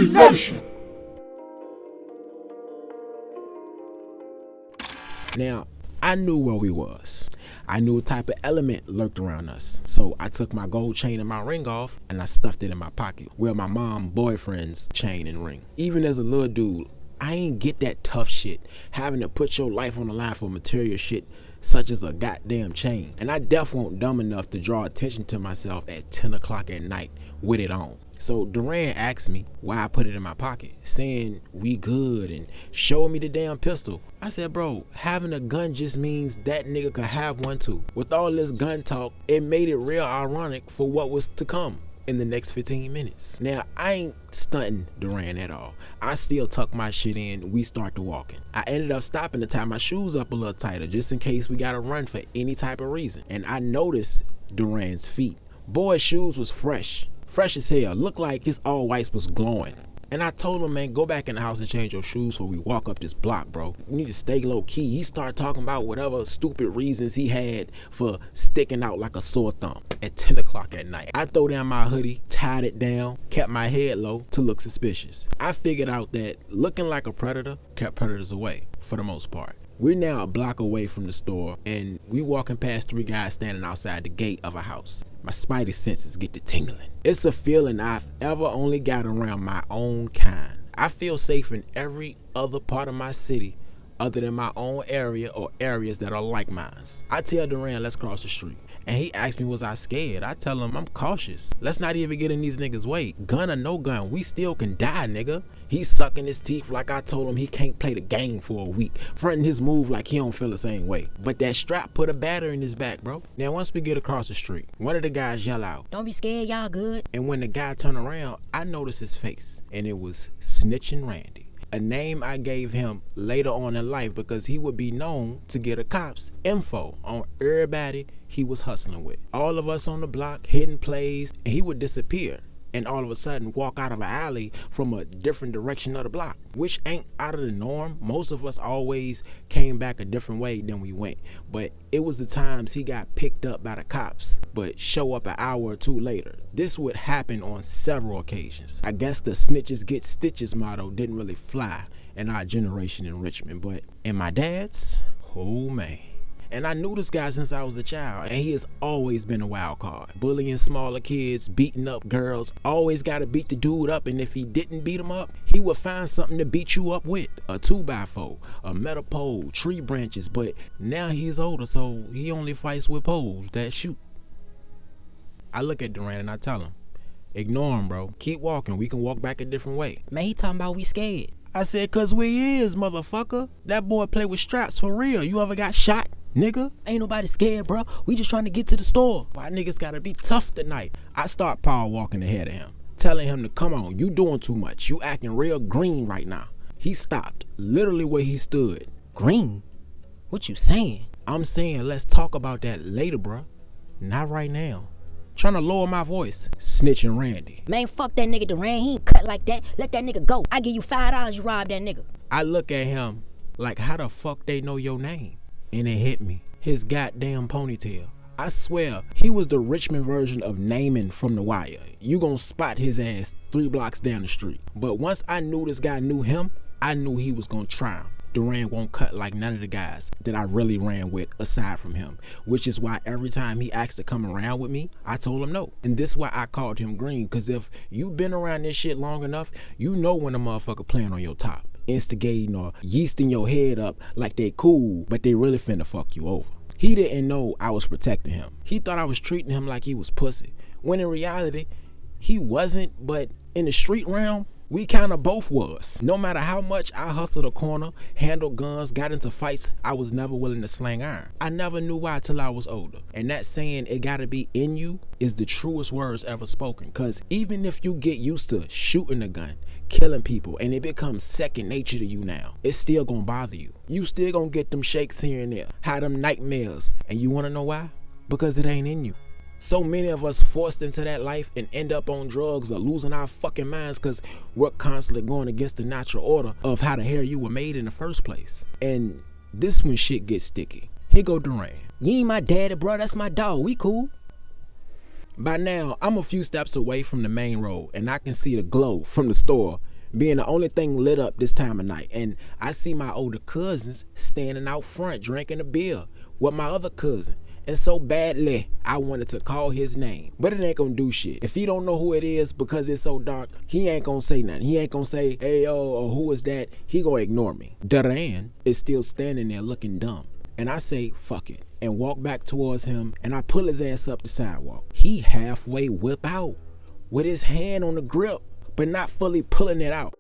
Nation. Now, I knew where we was. I knew what type of element lurked around us. So I took my gold chain and my ring off and I stuffed it in my pocket. Well, my mom's boyfriend's chain and ring. Even as a little dude, I ain't get that tough shit, having to put your life on the line for material shit such as a goddamn chain. And I def won't dumb enough to draw attention to myself at 10 o'clock at night with it on. So Duran asked me why I put it in my pocket, saying we good and showed me the damn pistol. I said, bro, having a gun just means that nigga could have one too. With all this gun talk, it made it real ironic for what was to come in the next 15 minutes. Now, I ain't stunting Duran at all. I still tuck my shit in, we start to walking. I ended up stopping to tie my shoes up a little tighter just in case we gotta run for any type of reason. And I noticed Duran's feet. Boy's shoes was fresh as hell, looked like his all whites was glowing. And I told him, man, go back in the house and change your shoes before we walk up this block, bro. You need to stay low key. He started talking about whatever stupid reasons he had for sticking out like a sore thumb at 10 o'clock at night. I throw down my hoodie, tied it down, kept my head low to look suspicious. I figured out that looking like a predator kept predators away for the most part. We're now a block away from the store and we walking past 3 guys standing outside the gate of a house. My spidey senses get to tingling. It's a feeling I've ever only got around my own kind. I feel safe in every other part of my city other than my own area or areas that are like mine. I tell Duran, let's cross the street. And he asked me, was I scared? I tell him I'm cautious. Let's not even get in these niggas' way. Gun or no gun, we still can die, nigga. He's sucking his teeth like I told him he can't play the game for a week. Fronting his move like he don't feel the same way. But that strap put a batter in his back, bro. Now once we get across the street, one of the guys yell out, "Don't be scared, y'all good." And when the guy turned around, I noticed his face. And it was Snitching Randy. A name I gave him later on in life because he would be known to get the cops info on everybody he was hustling with. All of us on the block hitting plays, and he would disappear and all of a sudden walk out of an alley from a different direction of the block, which ain't out of the norm. Most of us always came back a different way than we went, but it was the times he got picked up by the cops but show up an hour or two later. This would happen on several occasions. I guess the snitches get stitches motto didn't really fly in our generation in Richmond, but in my dad's, oh man. And I knew this guy since I was a child, and he has always been a wild card. Bullying smaller kids, beating up girls, always gotta beat the dude up, and if he didn't beat him up, he would find something to beat you up with. A 2x4, a metal pole, tree branches, but now he's older, so he only fights with poles that shoot. I look at Duran and I tell him, ignore him, bro. Keep walking, we can walk back a different way. Man, he talking about we scared. I said, cause we is, motherfucker. That boy play with straps for real. You ever got shot? Nigga, ain't nobody scared, bro. We just trying to get to the store. Why niggas gotta be tough tonight? I start power walking ahead of him, telling him to come on, you doing too much. You acting real green right now. He stopped, literally where he stood. Green? What you saying? I'm saying let's talk about that later, bro. Not right now. Trying to lower my voice. Snitching Randy. Man, fuck that nigga Duran. He ain't cut like that. Let that nigga go. I give you $5, you rob that nigga. I look at him like, how the fuck they know your name? And it hit me. His goddamn ponytail. I swear, he was the Richmond version of Naaman from The Wire. You gon' spot his ass 3 blocks down the street. But once I knew this guy knew him, I knew he was gonna try him. Duran won't cut like none of the guys that I really ran with aside from him, which is why every time he asked to come around with me, I told him no. And this is why I called him green, cause if you been around this shit long enough, you know when a motherfucker playing on your top, instigating or yeasting your head up like they cool, but they really finna fuck you over. He didn't know I was protecting him. He thought I was treating him like he was pussy, when in reality, he wasn't, but in the street realm, we kinda both was. No matter how much I hustled a corner, handled guns, got into fights, I was never willing to slang iron. I never knew why till I was older. And that saying, it gotta be in you, is the truest words ever spoken. Cause even if you get used to shooting a gun, killing people, and it becomes second nature to you now, it's still gonna bother you. You still gonna get them shakes here and there, have them nightmares. And you wanna know why? Because it ain't in you. So many of us forced into that life and end up on drugs or losing our fucking minds because we're constantly going against the natural order of how the hell you were made in the first place. And this when shit gets sticky. Here go Duran. You ain't my daddy, bro. That's my dog. We cool. By now, I'm a few steps away from the main road and I can see the glow from the store being the only thing lit up this time of night. And I see my older cousins standing out front drinking a beer with my other cousin. And so badly, I wanted to call his name. But it ain't gonna do shit. If he don't know who it is because it's so dark, he ain't gonna say nothing. He ain't gonna say, hey, yo, or who is that? He gonna ignore me. Duran is still standing there looking dumb. And I say, fuck it, and walk back towards him, and I pull his ass up the sidewalk. He halfway whip out with his hand on the grip, but not fully pulling it out.